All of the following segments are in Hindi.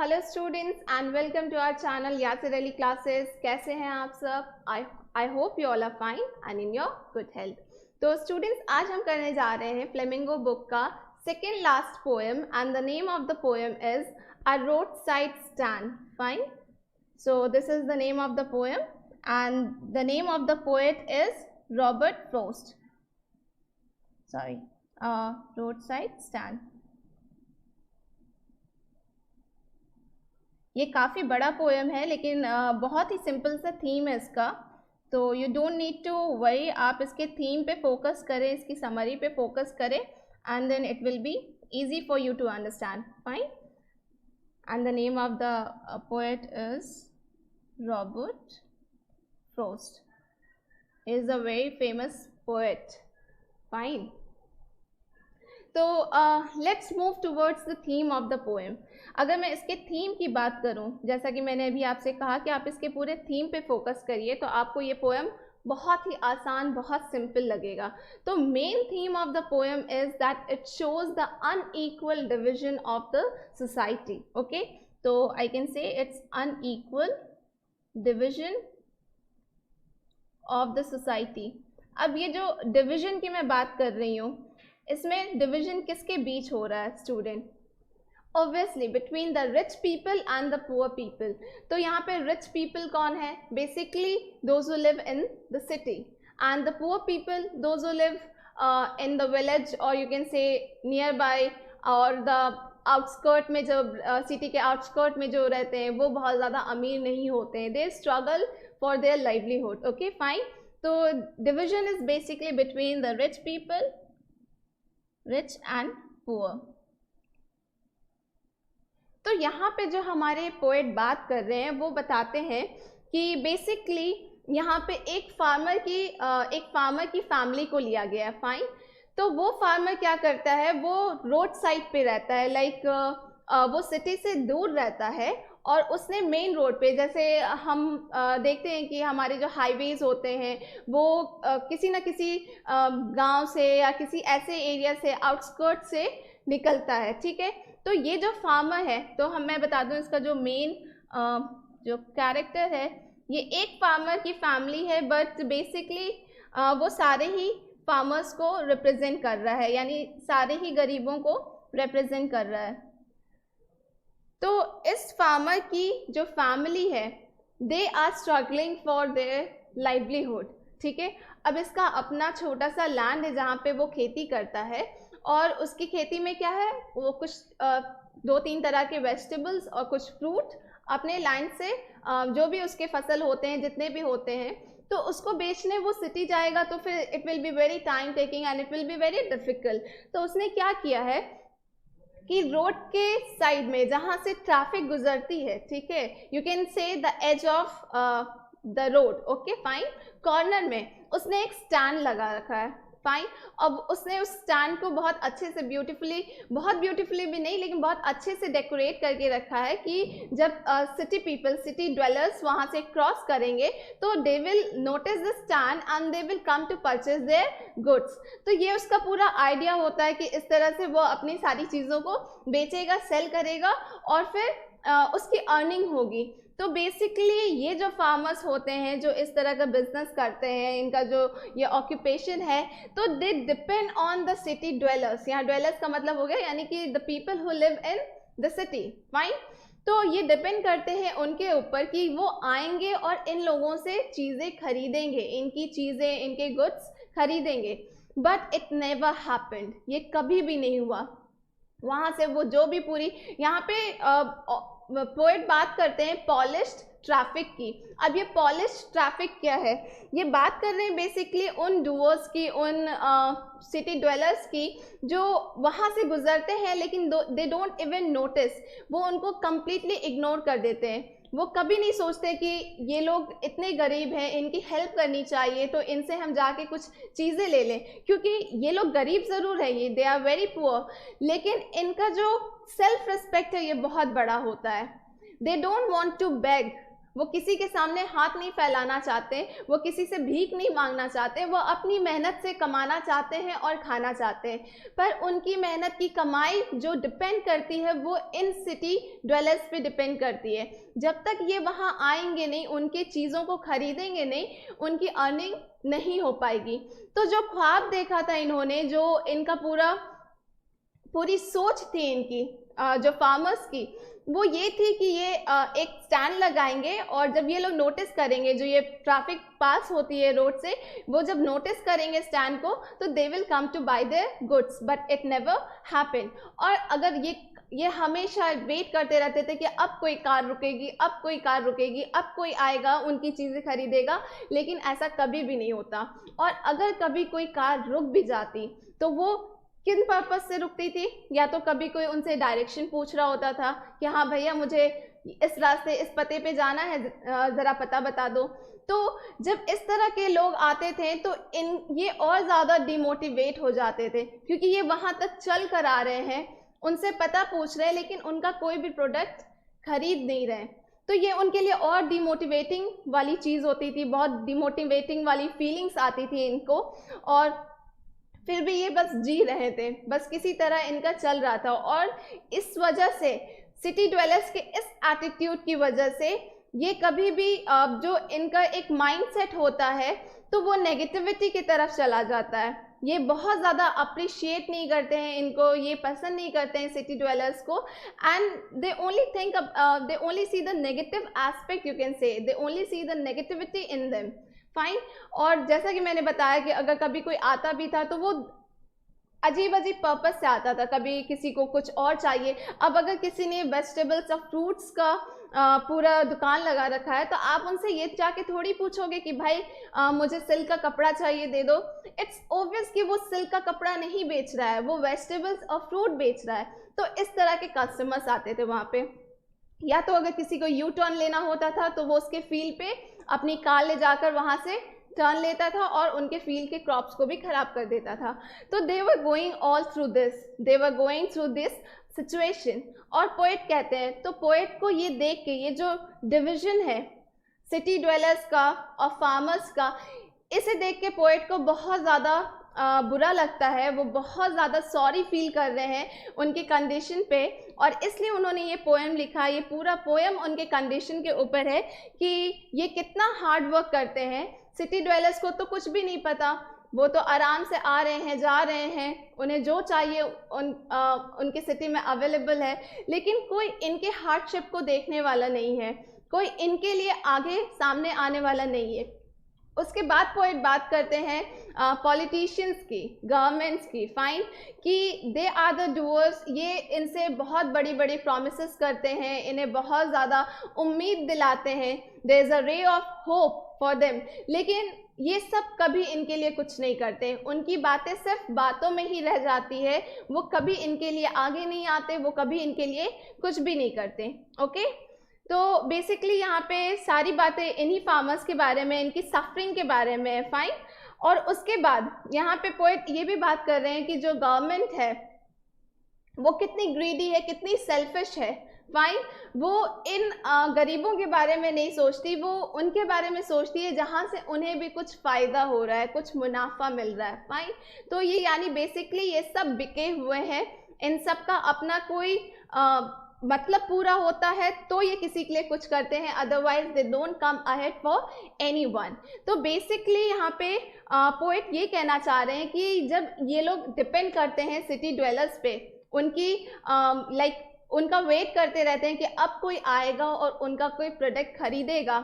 Hello students and welcome to our channel Yasir Ali classes. कैसे हैं आप सब? I hope you all are fine and in your good health. तो स्टूडेंट्स, आज हम करने जा रहे हैं फ्लेमिंगो बुक का second last poem and the name of the poem is a roadside stand. Fine, so this is the name of the poem and the name of the poet is Robert Frost. Sorry, road side stand. ये काफ़ी बड़ा पोएम है लेकिन बहुत ही सिंपल सा थीम है इसका, तो you don't need to worry. आप इसके थीम पे फोकस करें, इसकी समरी पे फोकस करें and then it will be easy for you to understand. Fine. And the name of the poet is Robert Frost. He is a very famous poet. Fine. तो let's move towards the theme of the poem. अगर मैं इसके थीम की बात करूं, जैसा कि मैंने अभी आपसे कहा कि आप इसके पूरे थीम पे फोकस करिए तो आपको ये पोएम बहुत ही आसान, बहुत सिंपल लगेगा। तो main theme of the poem is that it shows the unequal division of the society. Okay, तो I can say it's unequal division of the society. अब ये जो डिविजन की मैं बात कर रही हूँ, इसमें डिवीजन किसके बीच हो रहा है student? Obviously between the rich people and the poor people. तो यहाँ पे रिच पीपल कौन है? Basically those who live in the city, and the poor people those who live in the village और you can say near by और द आउटस्कर्ट में, जो सिटी के आउटस्कर्ट में जो रहते हैं वो बहुत ज़्यादा अमीर नहीं होते हैं। They struggle for their livelihood. Okay fine, तो division is basically between the rich people, rich and poor. तो यहाँ पे जो हमारे पोएट बात कर रहे हैं वो बताते हैं कि बेसिकली यहाँ पे एक फार्मर की फैमिली को लिया गया है। फाइन, तो वो फार्मर क्या करता है, वो रोड साइड पे रहता है, लाइक वो सिटी से दूर रहता है और उसने मेन रोड पे, जैसे हम देखते हैं कि हमारे जो हाईवेज होते हैं वो किसी न किसी गांव से या किसी ऐसे एरिया से, आउटस्कर्ट से निकलता है। ठीक है, तो ये जो फार्मर है, तो मैं बता दूं इसका जो मेन जो कैरेक्टर है, ये एक फार्मर की फैमिली है बट बेसिकली वो सारे ही फार्मर्स को रिप्रेजेंट कर रहा है, यानी सारे ही गरीबों को रिप्रेजेंट कर रहा है। तो इस फार्मर की जो फैमिली है, they are struggling for their livelihood. ठीक है, अब इसका अपना छोटा सा लैंड है जहाँ पे वो खेती करता है और उसकी खेती में क्या है, वो कुछ 2-3 तरह के वेजिटेबल्स और कुछ फ्रूट अपने लैंड से जो भी उसके फसल होते हैं, जितने भी होते हैं, तो उसको बेचने वो सिटी जाएगा तो फिर it will be very time taking and it will be very difficult. तो उसने क्या किया है कि रोड के साइड में जहाँ से ट्रैफिक गुजरती है, ठीक है, you can say the edge of the road, okay fine, corner में उसने एक स्टैंड लगा रखा है। फाइन, अब उसने उस स्टैंड को बहुत अच्छे से बहुत ब्यूटीफुली भी नहीं लेकिन बहुत अच्छे से डेकोरेट करके रखा है कि जब सिटी ड्वेलर्स वहाँ से क्रॉस करेंगे तो they will notice the stand and they will come to purchase their goods. तो ये उसका पूरा आइडिया होता है कि इस तरह से वो अपनी सारी चीज़ों को बेचेगा, सेल करेगा और फिर उसकी अर्निंग होगी। तो बेसिकली ये जो फार्मर्स होते हैं जो इस तरह का बिजनेस करते हैं, इनका जो ये ऑक्यूपेशन है, तो they depend on the city dwellers. यहाँ ड्वेलर्स का मतलब हो गया यानी कि the people who live in the city. Fine, तो ये डिपेंड करते हैं उनके ऊपर कि वो आएंगे और इन लोगों से चीज़ें खरीदेंगे, इनकी चीज़ें, इनके गुड्स खरीदेंगे। बट इट नेवर हैपेंड, ये कभी भी नहीं हुआ। वहाँ से वो जो भी पूरी, यहाँ पे पोएट बात करते हैं पॉलिश्ड ट्रैफिक की। अब ये पॉलिश्ड ट्रैफिक क्या है? ये बात कर रहे हैं बेसिकली उन डूअर्स की, उन सिटी ड्वेलर्स की जो वहाँ से गुजरते हैं लेकिन दे डोंट इवन नोटिस, वो उनको कम्प्लीटली इग्नोर कर देते हैं। वो कभी नहीं सोचते कि ये लोग इतने गरीब हैं, इनकी हेल्प करनी चाहिए, तो इनसे हम जाके कुछ चीज़ें ले लें, क्योंकि ये लोग गरीब ज़रूर है, ये दे आर वेरी पुअर, लेकिन इनका जो सेल्फ रिस्पेक्ट है ये बहुत बड़ा होता है। They don't want to beg, वो किसी के सामने हाथ नहीं फैलाना चाहते, वो किसी से भीख नहीं मांगना चाहते, वो अपनी मेहनत से कमाना चाहते हैं और खाना चाहते हैं। पर उनकी मेहनत की कमाई जो डिपेंड करती है वो इन सिटी ड्वेलर्स पे डिपेंड करती है। जब तक ये वहाँ आएंगे नहीं, उनके चीज़ों को खरीदेंगे नहीं, उनकी अर्निंग नहीं हो पाएगी। तो जो ख्वाब देखा था इन्होंने, जो इनका पूरी सोच थी इनकी जो फार्मर्स की, वो ये थी कि ये एक स्टैंड लगाएंगे और जब ये लोग नोटिस करेंगे, जो ये ट्रैफिक पास होती है रोड से, वो जब नोटिस करेंगे स्टैंड को तो they will come to buy their goods, but it never happen. और अगर ये हमेशा वेट करते रहते थे कि अब कोई कार रुकेगी, अब कोई कार रुकेगी, अब कोई आएगा उनकी चीज़ें खरीदेगा, लेकिन ऐसा कभी भी नहीं होता। और अगर कभी कोई कार रुक भी जाती तो वो किन पर्पस से रुकती थी? या तो कभी कोई उनसे डायरेक्शन पूछ रहा होता था कि हाँ भैया मुझे इस रास्ते इस पते पे जाना है, ज़रा पता बता दो। तो जब इस तरह के लोग आते थे तो ये और ज़्यादा डिमोटिवेट हो जाते थे, क्योंकि ये वहाँ तक चल कर आ रहे हैं, उनसे पता पूछ रहे हैं, लेकिन उनका कोई भी प्रोडक्ट खरीद नहीं रहे। तो ये उनके लिए और डिमोटिवेटिंग वाली चीज़ होती थी, बहुत डिमोटिवेटिंग वाली फीलिंग्स आती थी इनको। और फिर भी ये बस जी रहे थे, बस किसी तरह इनका चल रहा था। और इस वजह से सिटी ड्वेलर्स के इस एटीट्यूड की वजह से ये कभी भी जो इनका एक माइंडसेट होता है तो वो नेगेटिविटी की तरफ चला जाता है। ये बहुत ज़्यादा अप्रिशिएट नहीं करते हैं इनको, ये पसंद नहीं करते हैं सिटी ड्वेलर्स को। And they only see the negative aspect, you can से they only see the negativity in them. Fine. और जैसा कि मैंने बताया कि अगर कभी कोई आता भी था तो वो अजीब अजीब पर्पस से आता था, कभी किसी को कुछ और चाहिए। अब अगर किसी ने वेजिटेबल्स और फ्रूट्स का पूरा दुकान लगा रखा है तो आप उनसे ये जाके थोड़ी पूछोगे कि भाई मुझे सिल्क का कपड़ा चाहिए, दे दो। इट्स ऑब्वियस कि वो सिल्क का कपड़ा नहीं बेच रहा है, वो वेजिटेबल्स और फ्रूट बेच रहा है। तो इस तरह के कस्टमर्स आते थे वहाँ पे। या तो अगर किसी को यू टर्न लेना होता था तो वो उसके फील्ड पे अपनी कार ले जाकर वहाँ से टर्न लेता था और उनके फील्ड के क्रॉप्स को भी खराब कर देता था। तो they were going through this situation. और पोएट कहते हैं, तो पोएट को ये देख के, ये जो डिवीजन है सिटी ड्वेलर्स का और फार्मर्स का, इसे देख के पोएट को बहुत ज़्यादा बुरा लगता है। वो बहुत ज़्यादा सॉरी फील कर रहे हैं उनके कंडीशन पे, और इसलिए उन्होंने ये पोएम लिखा। ये पूरा पोएम उनके कंडीशन के ऊपर है कि ये कितना हार्ड वर्क करते हैं। सिटी ड्वेलर्स को तो कुछ भी नहीं पता, वो तो आराम से आ रहे हैं, जा रहे हैं, उन्हें जो चाहिए उनके सिटी में अवेलेबल है, लेकिन कोई इनके हार्डशिप को देखने वाला नहीं है, कोई इनके लिए आगे सामने आने वाला नहीं है। उसके बाद पोएट बात करते हैं पॉलिटिशियंस की, गवर्नमेंट्स की। फाइन, कि दे आर द डूअर्स। ये इनसे बहुत बड़ी बड़ी प्रोमिसेस करते हैं, इन्हें बहुत ज़्यादा उम्मीद दिलाते हैं, there is a ray of hope for them, लेकिन ये सब कभी इनके लिए कुछ नहीं करते। उनकी बातें सिर्फ बातों में ही रह जाती है, वो कभी इनके लिए आगे नहीं आते, वो कभी इनके लिए कुछ भी नहीं करते। ओके, तो बेसिकली यहाँ पे सारी बातें इन्हीं फार्मर्स के बारे में, इनकी सफरिंग के बारे में है। फाइन। और उसके बाद यहाँ पे पोएट ये भी बात कर रहे हैं कि जो गवर्नमेंट है वो कितनी ग्रीडी है, कितनी सेल्फिश है। फाइन, वो इन गरीबों के बारे में नहीं सोचती, वो उनके बारे में सोचती है जहाँ से उन्हें भी कुछ फ़ायदा हो रहा है, कुछ मुनाफा मिल रहा है। फाइन, तो ये यानी बेसिकली ये सब बिके हुए हैं, इन सब का अपना कोई मतलब पूरा होता है तो ये किसी के लिए कुछ करते हैं, otherwise they don't come ahead for anyone. तो बेसिकली यहाँ पे पोएट ये कहना चाह रहे हैं कि जब ये लोग डिपेंड करते हैं सिटी ड्वेलर्स पे, उनकी उनका वेट करते रहते हैं कि अब कोई आएगा और उनका कोई प्रोडक्ट खरीदेगा,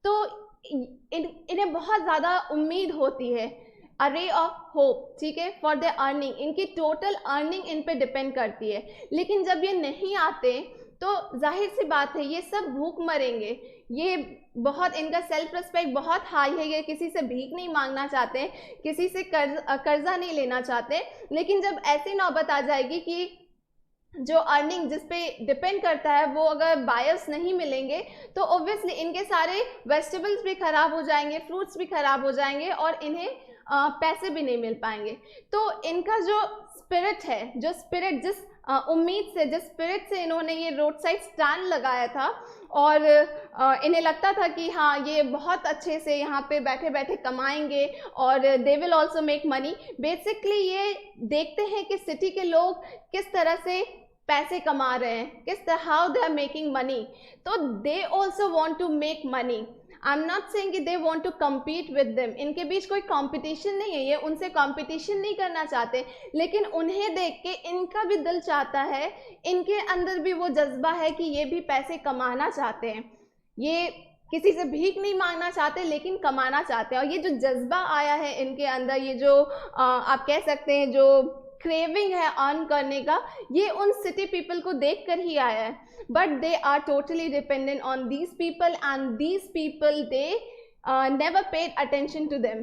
तो इन्हें बहुत ज़्यादा उम्मीद होती है, अ रे ऑफ होप, ठीक है, फॉर द अर्निंग। इनकी टोटल अर्निंग इन पे डिपेंड करती है। लेकिन जब ये नहीं आते तो जाहिर सी बात है ये सब भूख मरेंगे। ये बहुत, इनका सेल्फ रिस्पेक्ट बहुत हाई है, ये किसी से भीख नहीं मांगना चाहते, किसी से कर्जा नहीं लेना चाहते। लेकिन जब ऐसी नौबत आ जाएगी कि जो अर्निंग जिस पे डिपेंड करता है वो अगर बायर्स नहीं मिलेंगे तो ऑब्वियसली इनके सारे वेजिटेबल्स भी ख़राब हो जाएंगे, फ्रूट्स भी ख़राब हो जाएंगे और इन्हें पैसे भी नहीं मिल पाएंगे। तो इनका जो स्पिरिट है, जो स्पिरिट जिस उम्मीद से, जिस स्पिरिट से इन्होंने ये रोड साइड स्टैंड लगाया था और इन्हें लगता था कि हाँ ये बहुत अच्छे से यहाँ पे बैठे बैठे कमाएंगे और they will also make money. Basically ये देखते हैं कि सिटी के लोग किस तरह से पैसे कमा रहे हैं, किस तरह how they are making money, तो they also want to make money. I am not saying कि they want to compete with them, इनके बीच कोई कंपटीशन नहीं है, ये उनसे कंपटीशन नहीं करना चाहते, लेकिन उन्हें देख के इनका भी दिल चाहता है, इनके अंदर भी वो जज्बा है कि ये भी पैसे कमाना चाहते हैं, ये किसी से भीख नहीं मांगना चाहते लेकिन कमाना चाहते हैं। और ये जो जज्बा आया है इनके अंदर, ये जो आप कह सकते हैं जो क्रेविंग है अर्न करने का, ये उन सिटी पीपल को देख कर ही आया है। But they are totally dependent on these people and these people they never paid attention to them,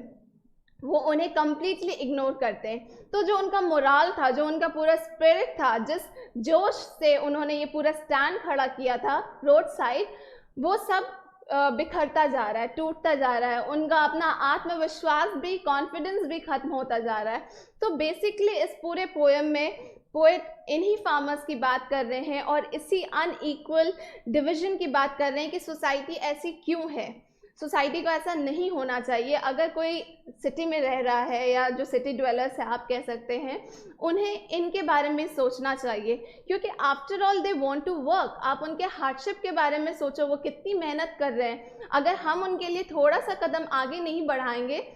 वो उन्हें कम्प्लीटली इग्नोर करते हैं। तो जो उनका मोराल था, जो उनका पूरा स्पिरिट था, जिस जोश से उन्होंने ये पूरा स्टैंड खड़ा किया था रोड साइड, वो सब बिखरता जा रहा है, टूटता जा रहा है, उनका अपना आत्मविश्वास भी, कॉन्फिडेंस भी खत्म होता जा रहा है। तो बेसिकली इस पूरे पोएम में पोएट इन्हीं फार्मर्स की बात कर रहे हैं और इसी अनइक्वल डिवीजन की बात कर रहे हैं कि सोसाइटी ऐसी क्यों है, सोसाइटी को ऐसा नहीं होना चाहिए। अगर कोई सिटी में रह रहा है या जो सिटी ड्वेलर्स है आप कह सकते हैं, उन्हें इनके बारे में सोचना चाहिए, क्योंकि after all they want to work. आप उनके हार्डशिप के बारे में सोचो, वो कितनी मेहनत कर रहे हैं। अगर हम उनके लिए थोड़ा सा कदम आगे नहीं बढ़ाएंगे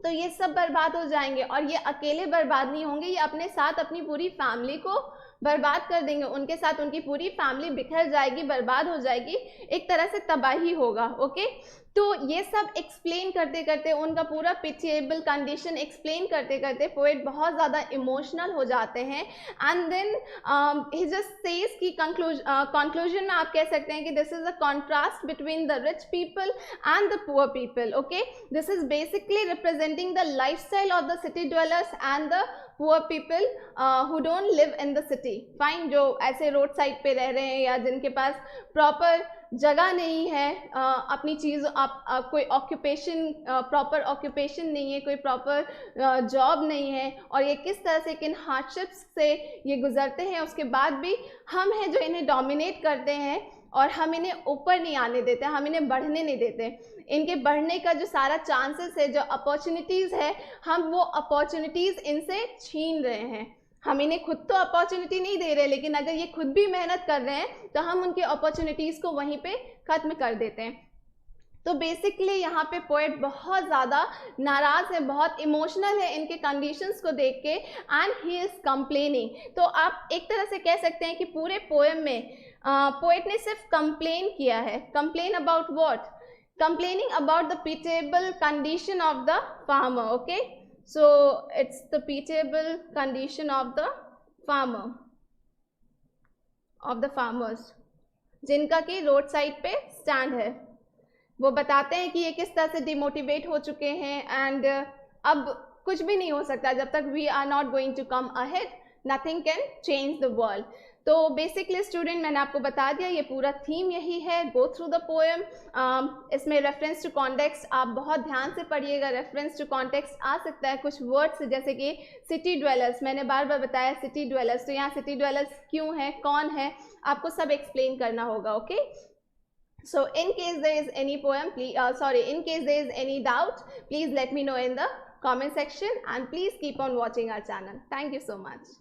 तो ये सब बर्बाद हो जाएंगे, और ये अकेले बर्बाद नहीं होंगे, ये अपने साथ अपनी पूरी फैमिली को बर्बाद कर देंगे, उनके साथ उनकी पूरी फैमिली बिखर जाएगी, बर्बाद हो जाएगी, एक तरह से तबाही होगा। ओके, तो ये सब एक्सप्लेन करते करते, उनका पूरा पिटिएबल कंडीशन एक्सप्लेन करते करते पोएट बहुत ज़्यादा इमोशनल हो जाते हैं। And then he just says कि कंक्लूजन में आप कह सकते हैं कि this is a contrast between the rich people and the poor people. Okay, this is basically representing the lifestyle of the city dwellers and the poor people who don't live in the city. Fine, जो ऐसे रोड साइड पे रह रहे हैं या जिनके पास प्रॉपर जगह नहीं है, अपनी चीज़ कोई ऑक्यूपेशन, प्रॉपर ऑक्यूपेशन नहीं है, कोई प्रॉपर जॉब नहीं है, और ये किस तरह से किन हार्डशिप्स से ये गुजरते हैं, उसके बाद भी हम हैं जो इन्हें डोमिनेट करते हैं और हम इन्हें ऊपर नहीं आने देते, हम इन्हें बढ़ने नहीं देते। इनके बढ़ने का जो सारा चांसेस है, जो अपॉर्चुनिटीज़ है, हम वो अपॉर्चुनिटीज़ इनसे छीन रहे हैं। हम इन्हें खुद तो अपॉर्चुनिटी नहीं दे रहे, लेकिन अगर ये खुद भी मेहनत कर रहे हैं तो हम उनके अपॉर्चुनिटीज़ को वहीं पे ख़त्म कर देते हैं। तो बेसिकली यहाँ पे पोएट बहुत ज़्यादा नाराज़ है, बहुत इमोशनल है इनके कंडीशंस को देख के, एंड ही इज़ कंप्लेनिंग। तो आप एक तरह से कह सकते हैं कि पूरे पोएम में पोएट ने सिर्फ कंप्लेन किया है। Complain about what? Complaining about the pitiable condition of the farmer. Okay, so it's the pitiable condition of the farmer, of the farmers, जिनका कि रोड साइड पे स्टैंड है। वो बताते हैं कि ये किस तरह से डिमोटिवेट हो चुके हैं, एंड अब कुछ भी नहीं हो सकता जब तक we are not going to come ahead, nothing can change the world. तो बेसिकली स्टूडेंट, मैंने आपको बता दिया, ये पूरा थीम यही है, गो थ्रू द पोएम। इसमें रेफरेंस टू कॉन्टेक्स्ट आप बहुत ध्यान से पढ़िएगा। रेफरेंस टू कॉन्टेक्स्ट आ सकता है कुछ वर्ड्स जैसे कि सिटी ड्वेलर्स, मैंने बार बार बताया सिटी ड्वेलर्स, तो यहाँ सिटी ड्वेलर्स क्यों है, कौन है, आपको सब एक्सप्लेन करना होगा। Okay, so in case there is any poem, in case there is any doubt, please let me know in the comment section, and please keep on watching our channel. Thank you so much.